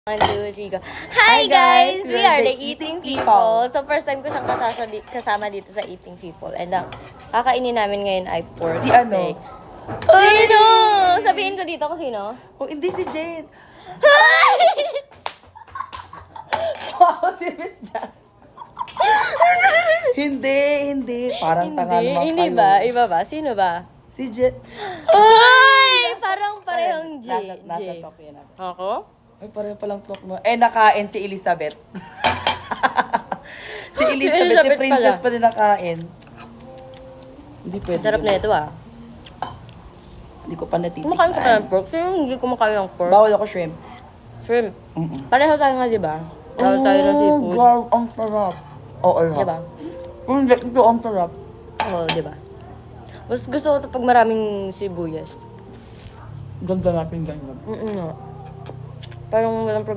1, 2, 3, go. Hi guys! We are the Eating People. So first time ko siyang kasama dito sa Eating People. And ang kakainin namin ngayon ay pork Si ano? steak. Sino? Sabihin ko dito kung sino. Oh, hindi si Jade. Hi! Wow, si Miss Jan. Hindi. Parang tanga naman Hindi kayo. ba? Iba ba? Sino ba? Si Jade. Ay! Parang parehong J. Nasa J. top yan. Ako? Ay, pareho palang talk mo. Eh, nakain si Elizabeth. Si Elizabeth, si Princess pala. pa din nakain. Hindi pwede. Sarap na ito ah. Hindi ko pa natitikman. Kumakain ka pa ng pork? Sino hindi kumakain ng pork? Bawal ako shrimp. Shrimp. Mm-mm. Pareho tayo nga, di ba? Pareho tayo ng seafood. Wow, ang sarap. Oo, Di ba? Hindi, ito ang sarap. Oo, di ba? Mas gusto ko ito pag maraming sibuyas. Ganda natin ganyan. Parang walang